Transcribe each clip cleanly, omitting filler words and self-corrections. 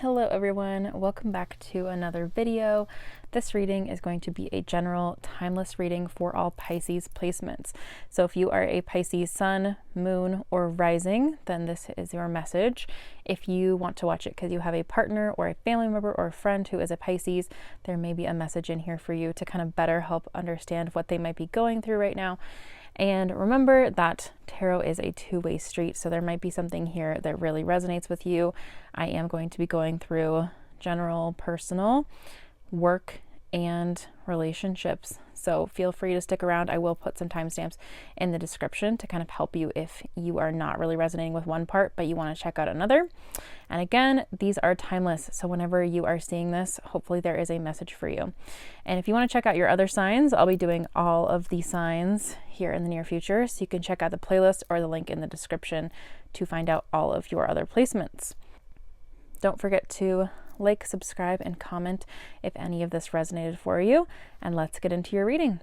Hello everyone, welcome back to another video. This reading is going to be a general timeless reading for all Pisces placements. So if you are a Pisces sun, moon, or rising, then this is your message. If you want to watch it because you have a partner or a family member or a friend who is a Pisces, there may be a message in here for you to kind of better help understand what they might be going through right now. And remember that tarot is a two-way street, so there might be something here that really resonates with you. I am going to be going through general, personal, work, and relationships. So feel free to stick around. I will put some timestamps in the description to kind of help you if you are not really resonating with one part, but you want to check out another. And again, these are timeless. So whenever you are seeing this, hopefully there is a message for you. And if you want to check out your other signs, I'll be doing all of the signs here in the near future. So you can check out the playlist or the link in the description to find out all of your other placements. Don't forget to like, subscribe, and comment if any of this resonated for you. And let's get into your reading.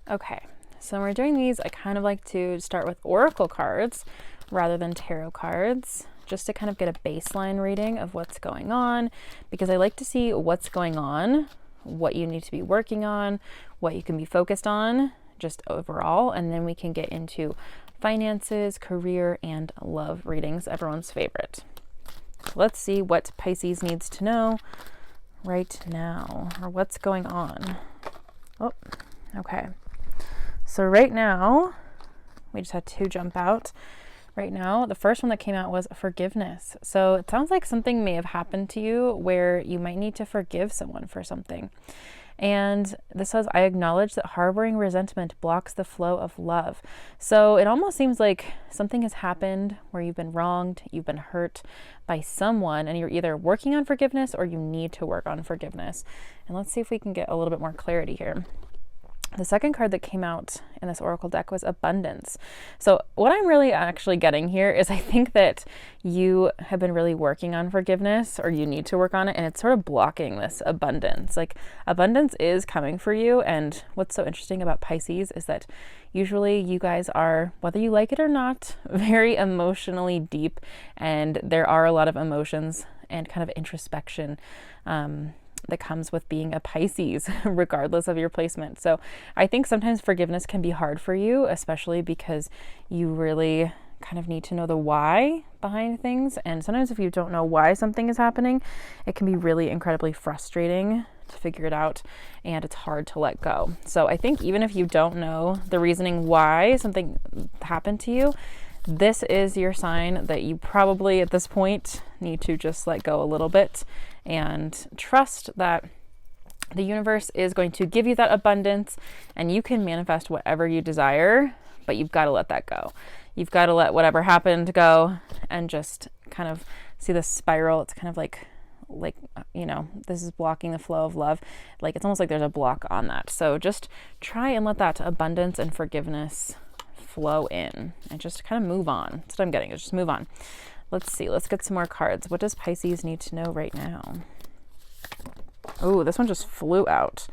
Okay, so when we're doing these, I kind of like to start with oracle cards rather than tarot cards, just to kind of get a baseline reading of what's going on, because I like to see what's going on, what you need to be working on, what you can be focused on, just overall, and then we can get into finances, career, and love readings, everyone's favorite. Let's see what Pisces needs to know right now, or what's going on. Oh, okay. So right now, we just had two jump out. Right now, the first one that came out was forgiveness. So it sounds like something may have happened to you where you might need to forgive someone for something. And this says, I acknowledge that harboring resentment blocks the flow of love. So it almost seems like something has happened where you've been wronged, you've been hurt by someone, and you're either working on forgiveness or you need to work on forgiveness. And let's see if we can get a little bit more clarity here. The second card that came out in this oracle deck was abundance. So what I'm really actually getting here is I think that you have been really working on forgiveness, or you need to work on it, and it's sort of blocking this abundance. Like, abundance is coming for you, and what's so interesting about Pisces is that usually you guys are, whether you like it or not, very emotionally deep, and there are a lot of emotions and kind of introspection that comes with being a Pisces, regardless of your placement. So I think sometimes forgiveness can be hard for you, especially because you really kind of need to know the why behind things. And sometimes if you don't know why something is happening, it can be really incredibly frustrating to figure it out, and it's hard to let go. So I think even if you don't know the reasoning why something happened to you, this is your sign that you probably at this point need to just let go a little bit and trust that the universe is going to give you that abundance, and you can manifest whatever you desire, but you've got to let that go. You've got to let whatever happened go and just kind of see the spiral. It's kind of like, you know, this is blocking the flow of love. Like, it's almost like there's a block on that. So just try and let that abundance and forgiveness flow in and just kind of move on. That's what I'm getting, is just move on. Let's see, let's get some more cards. What does Pisces need to know right now? Oh, this one just flew out.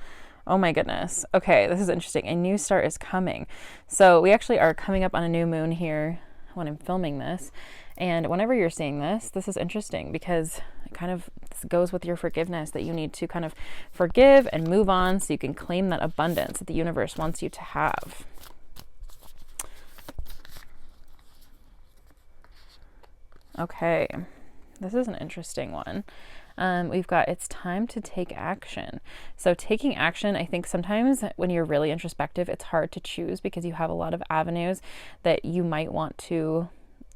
Oh my goodness. Okay, this is interesting. A new start is coming. So we actually are coming up on a new moon here when I'm filming this. And whenever you're seeing this, this is interesting because it kind of goes with your forgiveness, that you need to kind of forgive and move on so you can claim that abundance that the universe wants you to have. Okay, this is an interesting one. We've got, it's time to take action. So taking action, I think sometimes when you're really introspective, it's hard to choose because you have a lot of avenues that you might want to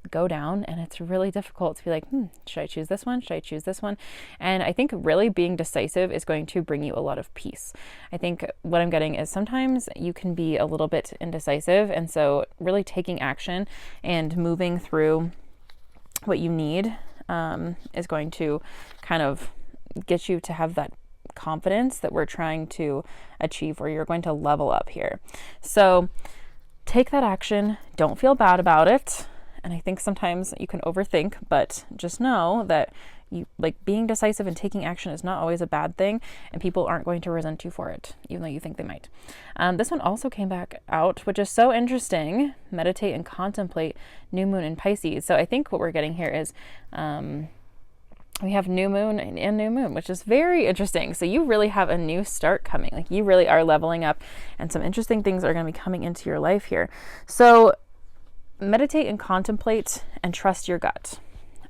go down, and it's really difficult to be like, should I choose this one? Should I choose this one? And I think really being decisive is going to bring you a lot of peace. I think what I'm getting is sometimes you can be a little bit indecisive, and so really taking action and moving through what you need is going to kind of get you to have that confidence that we're trying to achieve, where you're going to level up here. So take that action. Don't feel bad about it. And I think sometimes you can overthink, but just know that You like being decisive and taking action is not always a bad thing, and people aren't going to resent you for it, even though you think they might. This one also came back out, which is so interesting. Meditate and contemplate new moon in Pisces. So I think what we're getting here is we have new moon and new moon, which is very interesting. So you really have a new start coming. Like you really are leveling up, and some interesting things are going to be coming into your life here. So meditate and contemplate and trust your gut.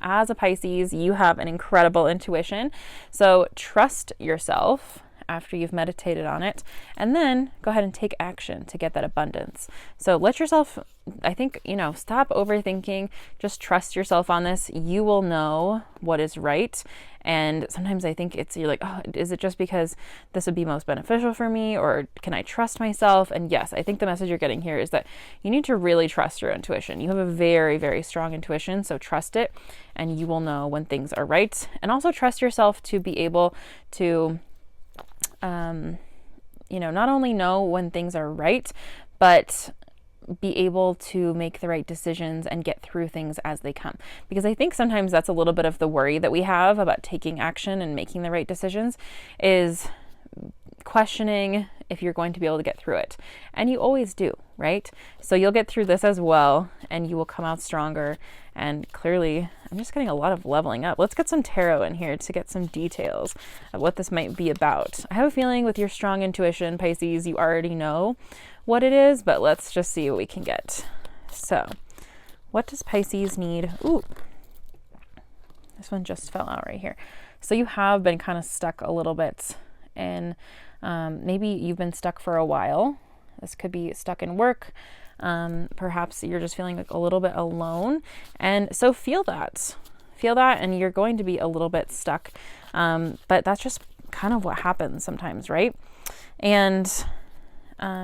As a Pisces, you have an incredible intuition. So trust yourself after you've meditated on it, and then go ahead and take action to get that abundance. So let yourself, I think, stop overthinking. Just trust yourself on this. You will know what is right. And sometimes I think you're like, oh, is it just because this would be most beneficial for me, or can I trust myself? And yes, I think the message you're getting here is that you need to really trust your intuition. You have a very, very strong intuition, so trust it, and you will know when things are right. And also trust yourself to be able to, not only know when things are right, but be able to make the right decisions and get through things as they come. Because I think sometimes that's a little bit of the worry that we have about taking action and making the right decisions, is questioning if you're going to be able to get through it. And you always do, right? So you'll get through this as well, and you will come out stronger. And clearly, I'm just getting a lot of leveling up. Let's get some tarot in here to get some details of what this might be about. I have a feeling with your strong intuition, Pisces, you already know what it is, but let's just see what we can get. So, what does Pisces need? Ooh, this one just fell out right here. So you have been kind of stuck a little bit, and maybe you've been stuck for a while. This could be stuck in work. Perhaps you're just feeling like a little bit alone. And so feel that, and you're going to be a little bit stuck. But that's just kind of what happens sometimes, right? And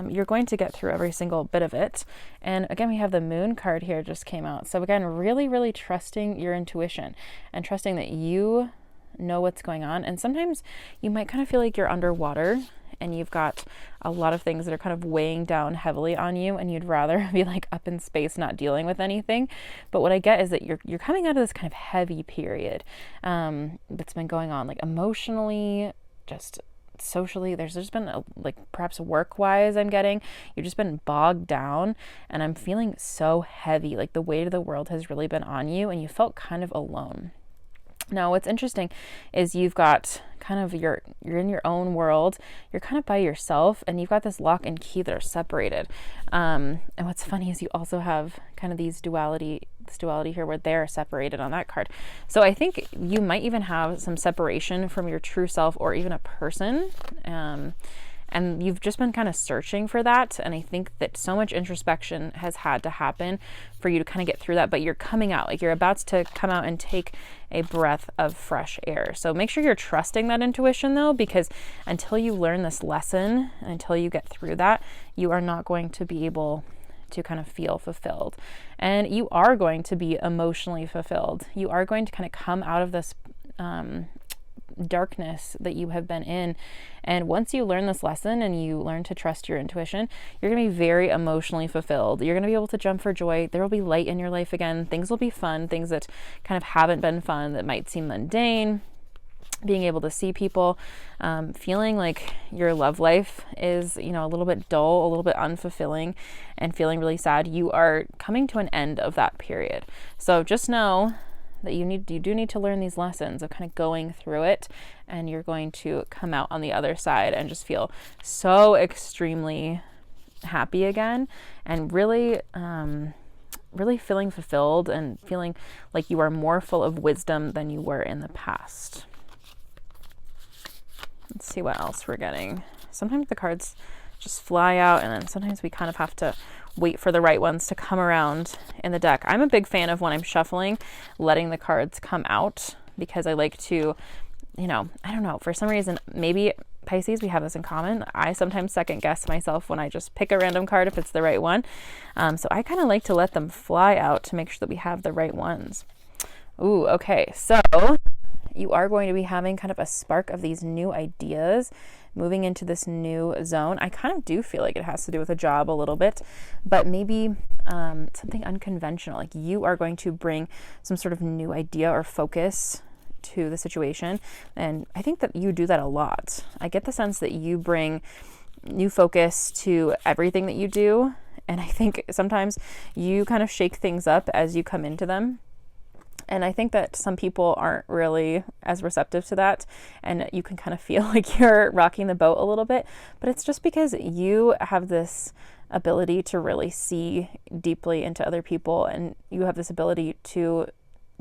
you're going to get through every single bit of it. And again, we have the moon card here just came out. So again, really, really trusting your intuition and trusting that you know what's going on. And sometimes you might kind of feel like you're underwater and you've got a lot of things that are kind of weighing down heavily on you, and you'd rather be like up in space, not dealing with anything. But what I get is that you're coming out of this kind of heavy period that's been going on, like emotionally, just socially. There's just been perhaps work-wise, I'm getting, you've just been bogged down, and I'm feeling so heavy, like the weight of the world has really been on you, and you felt kind of alone. Now, what's interesting is you've got kind of you're in your own world, you're kind of by yourself, and you've got this lock and key that are separated. And what's funny is you also have kind of this duality here where they're separated on that card. So I think you might even have some separation from your true self or even a person. And you've just been kind of searching for that. And I think that so much introspection has had to happen for you to kind of get through that. But you're coming out, like you're about to come out and take a breath of fresh air. So make sure you're trusting that intuition though, because until you learn this lesson, until you get through that, you are not going to be able to kind of feel fulfilled. And you are going to be emotionally fulfilled. You are going to kind of come out of this darkness that you have been in. And once you learn this lesson and you learn to trust your intuition, you're going to be very emotionally fulfilled. You're going to be able to jump for joy. There will be light in your life again. Things will be fun, things that kind of haven't been fun, that might seem mundane. Being able to see people, feeling like your love life is, a little bit dull, a little bit unfulfilling, and feeling really sad. You are coming to an end of that period. So just know that you do need to learn these lessons of kind of going through it, and you're going to come out on the other side and just feel so extremely happy again, and really feeling fulfilled and feeling like you are more full of wisdom than you were in the past. Let's see what else we're getting. Sometimes the cards just fly out, and then sometimes we kind of have to wait for the right ones to come around in the deck. I'm a big fan of when I'm shuffling, letting the cards come out, because I like to, I don't know, for some reason, maybe Pisces, we have this in common. I sometimes second guess myself when I just pick a random card if it's the right one. So I kind of like to let them fly out to make sure that we have the right ones. Ooh, okay. So you are going to be having kind of a spark of these new ideas moving into this new zone. I kind of do feel like it has to do with a job a little bit, but maybe something unconventional. Like you are going to bring some sort of new idea or focus to the situation. And I think that you do that a lot. I get the sense that you bring new focus to everything that you do. And I think sometimes you kind of shake things up as you come into them. And I think that some people aren't really as receptive to that, and you can kind of feel like you're rocking the boat a little bit, but it's just because you have this ability to really see deeply into other people, and you have this ability to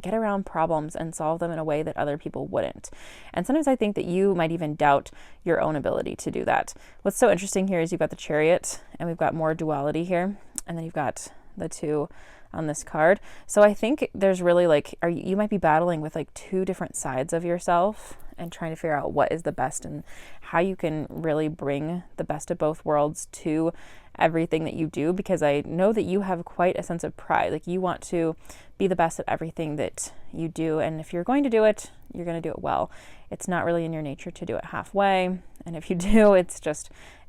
get around problems and solve them in a way that other people wouldn't. And sometimes I think that you might even doubt your own ability to do that. What's so interesting here is you've got the Chariot, and we've got more duality here, and then you've got the 2 on this card. So I think there's really like, you might be battling with like 2 different sides of yourself and trying to figure out what is the best and how you can really bring the best of both worlds to everything that you do, because I know that you have quite a sense of pride. Like, you want to be the best at everything that you do, and if you're going to do it, you're going to do it well. It's not really in your nature to do it halfway, and if you do, it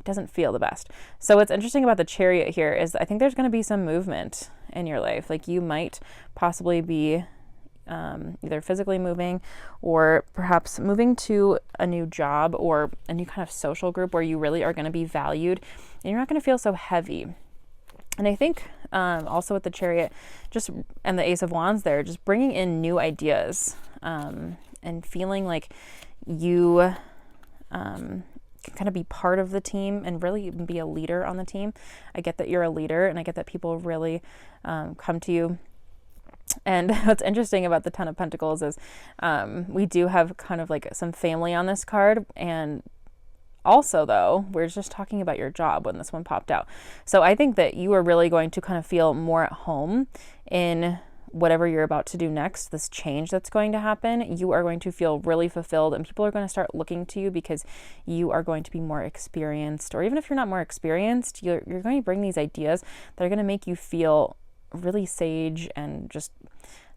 doesn't feel the best. So what's interesting about the Chariot here is I think there's going to be some movement in your life. Like, you might possibly be either physically moving or perhaps moving to a new job or a new kind of social group where you really are going to be valued and you're not going to feel so heavy. And I think also with the Chariot and the Ace of Wands there, just bringing in new ideas and feeling like you can kind of be part of the team and really be a leader on the team. I get that you're a leader, and I get that people really come to you. And what's interesting about the Ten of Pentacles is we do have kind of like some family on this card. And also, though, we're just talking about your job when this one popped out. So I think that you are really going to kind of feel more at home in whatever you're about to do next, this change that's going to happen. You are going to feel really fulfilled, and people are going to start looking to you because you are going to be more experienced. Or even if you're not more experienced, you're going to bring these ideas that are going to make you feel really sage, and just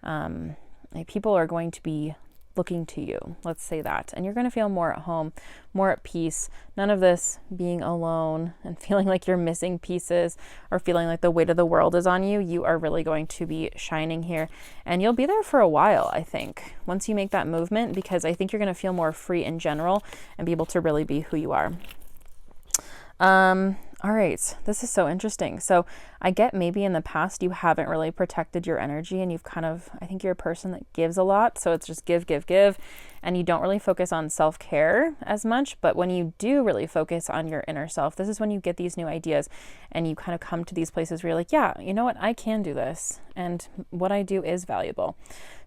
like people are going to be looking to you, let's say that, and you're going to feel more at home, more at peace. None of this being alone and feeling like you're missing pieces or feeling like the weight of the world is on you. You are really going to be shining here, and you'll be there for a while, I think, once you make that movement, because I think you're going to feel more free in general and be able to really be who you are. All right, this is so interesting. So I get maybe in the past you haven't really protected your energy, and you've kind of, I think you're a person that gives a lot. So it's just give, and you don't really focus on self-care as much. But when you do really focus on your inner self, this is when you get these new ideas and you kind of come to these places where you're like, yeah, you know what, I can do this, and what I do is valuable.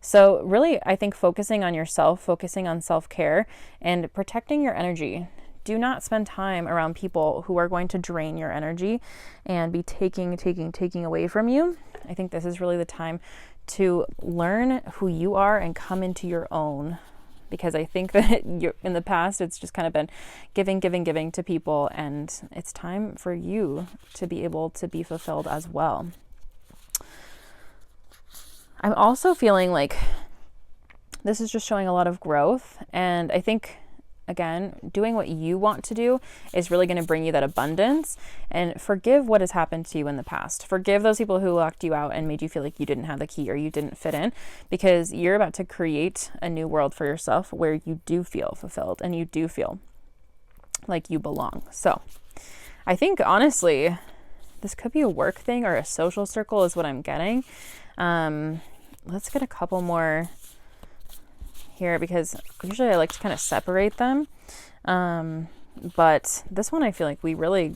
So really, I think focusing on yourself, focusing on self-care and protecting your energy. Do not spend time around people who are going to drain your energy and be taking away from you. I think this is really the time to learn who you are and come into your own, because I think that in the past, it's just kind of been giving to people, and it's time for you to be able to be fulfilled as well. I'm also feeling like this is just showing a lot of growth, and I think, again, doing what you want to do is really going to bring you that abundance. And forgive what has happened to you in the past. Forgive those people who locked you out and made you feel like you didn't have the key or you didn't fit in, because you're about to create a new world for yourself where you do feel fulfilled and you do feel like you belong. So I think, honestly, this could be a work thing or a social circle is what I'm getting. Let's get a couple more here, because usually I like to kind of separate them. But this one, I feel like we really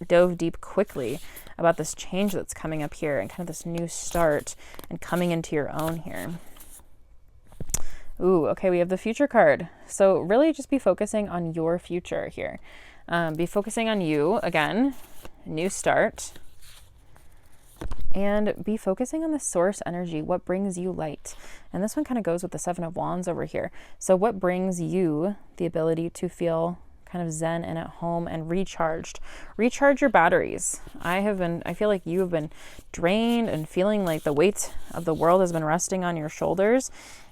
dove deep quickly about this change that's coming up here and kind of this new start and coming into your own here. Ooh, okay, we have the future card. So really just be focusing on your future here. Be focusing on you, again, new start. And be focusing on the source energy, what brings you light. And this one kind of goes with the Seven of Wands over here. So what brings you the ability to feel kind of zen and at home and recharged? Recharge your batteries. I feel like you have been drained and feeling like the weight of the world has been resting on your shoulders.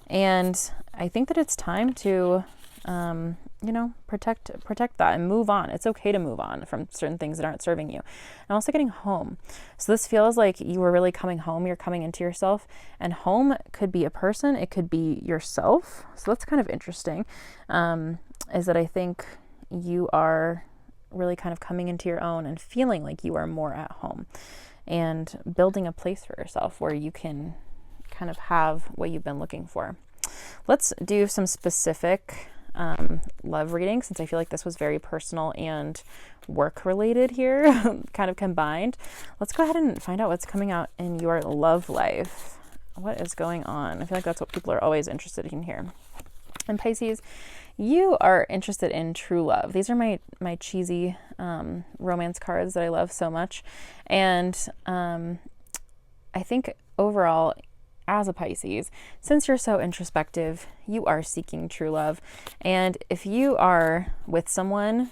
And I think that it's time to you know, protect that and move on. It's okay to move on from certain things that aren't serving you. And also getting home. So this feels like you were really coming home. You're coming into yourself, and home could be a person. It could be yourself. So that's kind of interesting. Is that I think you are really kind of coming into your own and feeling like you are more at home and building a place for yourself where you can kind of have what you've been looking for. Let's do some specific love reading, since I feel like this was very personal and work related here, kind of combined. Let's go ahead and find out what's coming out in your love life. What is going on? I feel like that's what people are always interested in here. And Pisces, you are interested in true love. These are my cheesy romance cards that I love so much. And I think overall, as a Pisces, since you're so introspective, you are seeking true love. And if you are with someone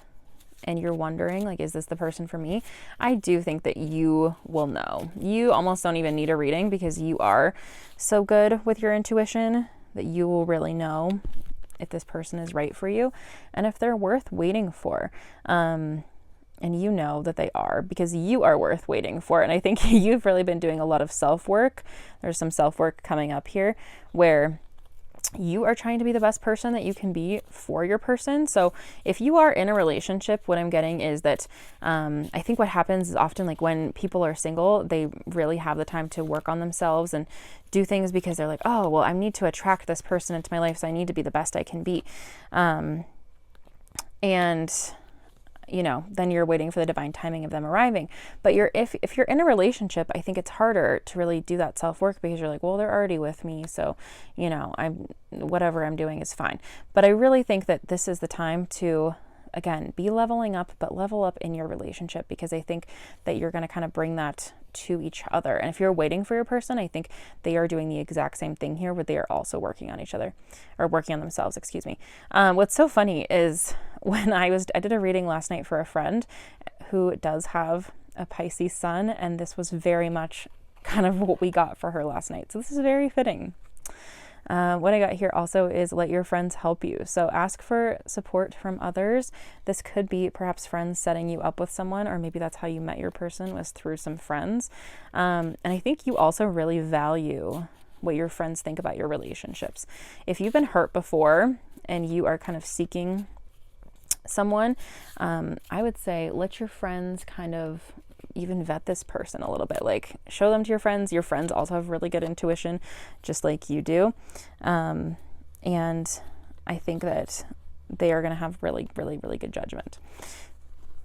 and you're wondering, like, is this the person for me? I do think that you will know. You almost don't even need a reading, because you are so good with your intuition that you will really know if this person is right for you and if they're worth waiting for. And you know that they are, because you are worth waiting for. And I think you've really been doing a lot of self-work. There's some self-work coming up here where you are trying to be the best person that you can be for your person. So if you are in a relationship, what I'm getting is that I think what happens is often, like, when people are single, they really have the time to work on themselves and do things because they're like, oh, well, I need to attract this person into my life, so I need to be the best I can be. And you know, then you're waiting for the divine timing of them arriving. But if you're in a relationship, I think it's harder to really do that self-work, because you're like, well, they're already with me, so, you know, whatever I'm doing is fine. But I really think that this is the time to, again, be leveling up, but level up in your relationship, because I think that you're going to kind of bring that to each other. And if you're waiting for your person, I think they are doing the exact same thing here, where they are also working on each other, or working on themselves, excuse me. What's so funny is when I did a reading last night for a friend who does have a Pisces sun, and this was very much kind of what we got for her last night. So this is very fitting. What I got here also is let your friends help you. So ask for support from others. This could be perhaps friends setting you up with someone, or maybe that's how you met your person, was through some friends. And I think you also really value what your friends think about your relationships. If you've been hurt before and you are kind of seeking someone, I would say let your friends kind of even vet this person a little bit. Like, show them to your friends. Your friends also have really good intuition, just like you do. And I think that they are going to have really, really, really good judgment.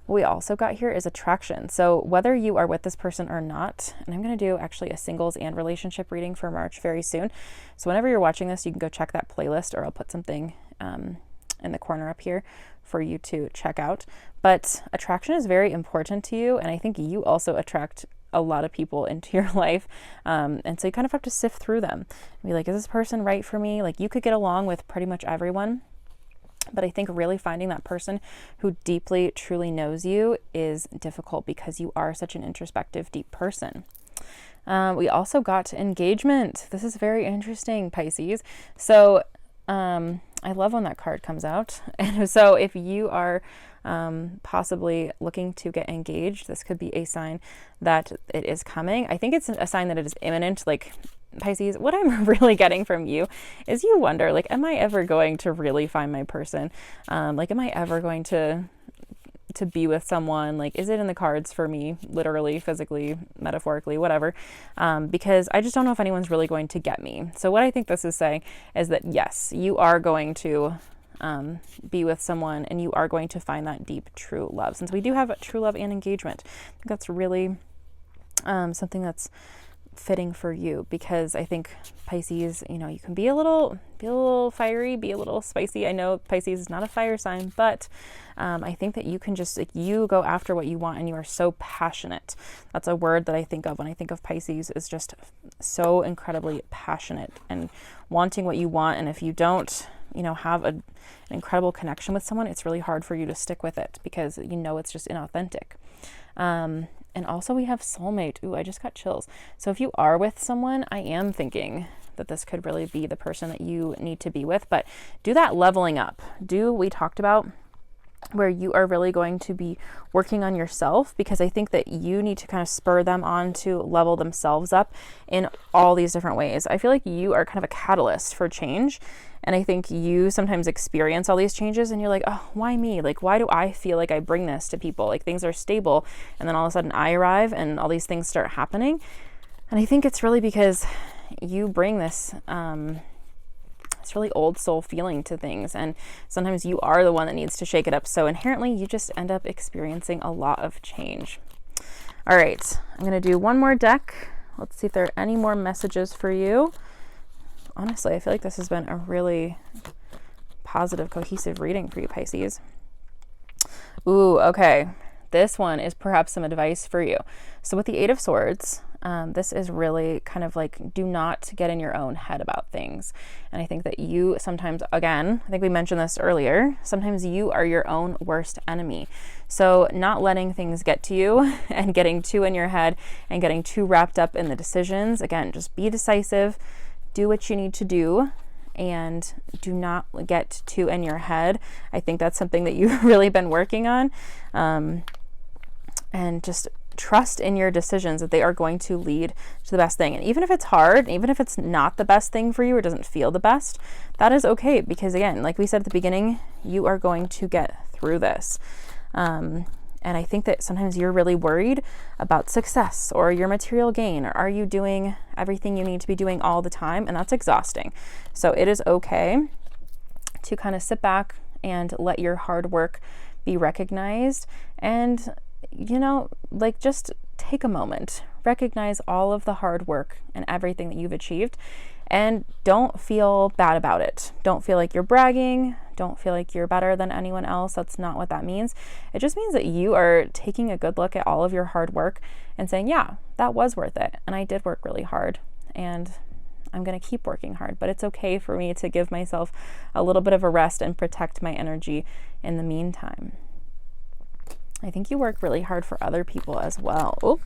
What we also got here is attraction. So whether you are with this person or not, and I'm going to do actually a singles and relationship reading for March very soon. So whenever you're watching this, you can go check that playlist, or I'll put something in the corner up here for you to check out. But attraction is very important to you, and I think you also attract a lot of people into your life, and so you kind of have to sift through them and be like, is this person right for me? Like, you could get along with pretty much everyone, but I think really finding that person who deeply, truly knows you is difficult, because you are such an introspective, deep person. We also got engagement. This is very interesting, Pisces. So I love when that card comes out. And so if you are possibly looking to get engaged, this could be a sign that it is coming. I think it's a sign that it is imminent. Like, Pisces, what I'm really getting from you is you wonder, like, am I ever going to really find my person? Like, am I ever going to be with someone? Like, is it in the cards for me, literally, physically, metaphorically, whatever? Because I just don't know if anyone's really going to get me. So what I think this is saying is that, yes, you are going to be with someone, and you are going to find that deep, true love. Since we do have true love and engagement, I think that's really something that's fitting for you, because I think Pisces, you know, you can be a little fiery, be a little spicy. I know Pisces is not a fire sign, but I think that you can just, like, you go after what you want, and you are so passionate. That's a word that I think of when I think of Pisces, is just so incredibly passionate and wanting what you want. And if you don't have an incredible connection with someone, it's really hard for you to stick with it because it's just inauthentic. And also we have soulmate. Ooh, I just got chills. So if you are with someone, I am thinking that this could really be the person that you need to be with, but do that leveling up. We talked about where you are really going to be working on yourself, because I think that you need to kind of spur them on to level themselves up in all these different ways. I feel like you are kind of a catalyst for change. And I think you sometimes experience all these changes and you're like, oh, why me? Like, why do I feel like I bring this to people? Like, things are stable. And then all of a sudden I arrive and all these things start happening. And I think it's really because you bring this, it's really old soul feeling to things, and sometimes you are the one that needs to shake it up, so inherently you just end up experiencing a lot of change. All right, I'm going to do one more deck. Let's see if there are any more messages for you. Honestly, I feel like this has been a really positive, cohesive reading for you, Pisces. Ooh, okay. This one is perhaps some advice for you. So with the Eight of Swords, this is really kind of like, do not get in your own head about things. And I think that you sometimes, again, I think we mentioned this earlier, sometimes you are your own worst enemy. So not letting things get to you and getting too in your head and getting too wrapped up in the decisions. Again, just be decisive, do what you need to do, and do not get too in your head. I think that's something that you've really been working on. And just trust in your decisions that they are going to lead to the best thing. And even if it's hard, even if it's not the best thing for you or doesn't feel the best, that is okay. Because again, like we said at the beginning, you are going to get through this. And I think that sometimes you're really worried about success or your material gain, or are you doing everything you need to be doing all the time? And that's exhausting. So it is okay to kind of sit back and let your hard work be recognized, and just take a moment, recognize all of the hard work and everything that you've achieved, and don't feel bad about it. Don't feel like you're bragging. Don't feel like you're better than anyone else. That's not what that means. It just means that you are taking a good look at all of your hard work and saying, yeah, that was worth it. And I did work really hard, and I'm going to keep working hard, but it's okay for me to give myself a little bit of a rest and protect my energy in the meantime. I think you work really hard for other people as well. Oh.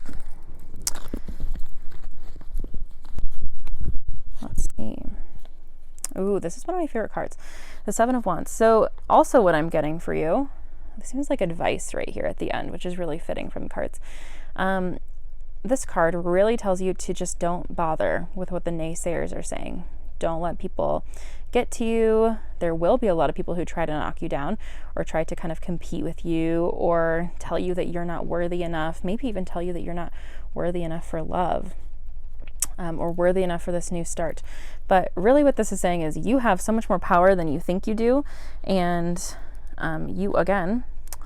Let's see. Ooh, this is one of my favorite cards. The Seven of Wands. So also what I'm getting for you, this seems like advice right here at the end, which is really fitting from cards. This card really tells you to just don't bother with what the naysayers are saying. Don't let people get to you. There will be a lot of people who try to knock you down or try to kind of compete with you or tell you that you're not worthy enough, maybe even tell you that you're not worthy enough for love, or worthy enough for this new start. But really what this is saying is you have so much more power than you think you do, and you, again,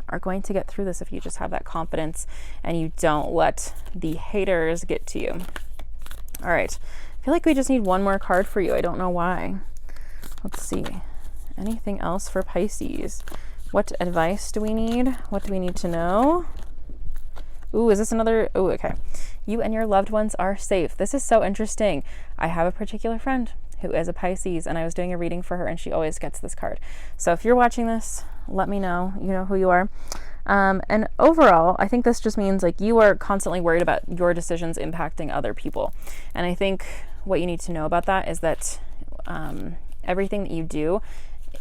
are going to get through this if you just have that confidence and you don't let the haters get to you. All right. I feel like we just need one more card for you. I don't know why. Let's see. Anything else for Pisces? What advice do we need? What do we need to know? Ooh, is this another? Ooh, okay. You and your loved ones are safe. This is so interesting. I have a particular friend who is a Pisces, and I was doing a reading for her, and she always gets this card. So if you're watching this, let me know. You know who you are. And overall, I think this just means like you are constantly worried about your decisions impacting other people. And I think what you need to know about that is that everything that you do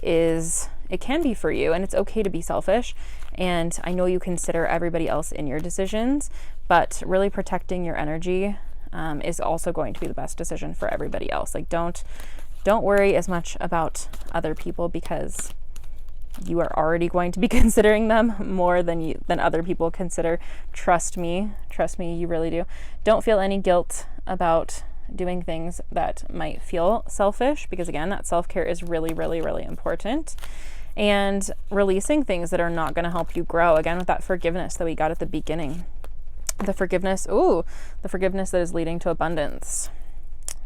it can be for you, and it's okay to be selfish. And I know you consider everybody else in your decisions, but really protecting your energy is also going to be the best decision for everybody else. Like don't worry as much about other people, because you are already going to be considering them more than other people consider. Trust me, you really do. Don't feel any guilt about doing things that might feel selfish, because again, that self-care is really, really, really important. And releasing things that are not going to help you grow, again, with that forgiveness that we got at the beginning. The forgiveness that is leading to abundance.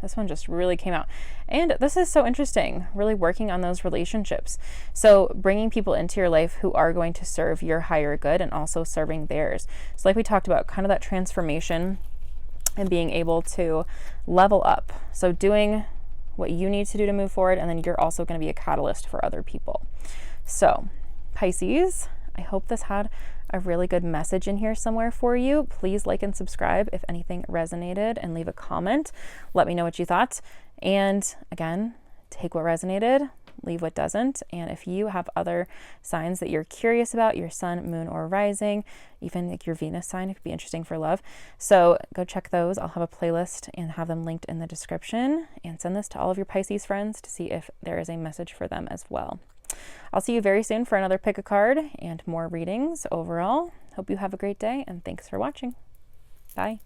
This one just really came out. And this is so interesting, really working on those relationships. So bringing people into your life who are going to serve your higher good and also serving theirs. So like we talked about, kind of that transformation and being able to level up. So doing what you need to do to move forward, and then you're also going to be a catalyst for other people. So, Pisces, I hope this had a really good message in here somewhere for you. Please like and subscribe if anything resonated, and leave a comment. Let me know what you thought. And again, take what resonated, leave what doesn't. And if you have other signs that you're curious about, your sun, moon, or rising, even like your Venus sign, it could be interesting for love. So go check those. I'll have a playlist and have them linked in the description, and send this to all of your Pisces friends to see if there is a message for them as well. I'll see you very soon for another pick a card and more readings overall. Hope you have a great day, and thanks for watching. Bye.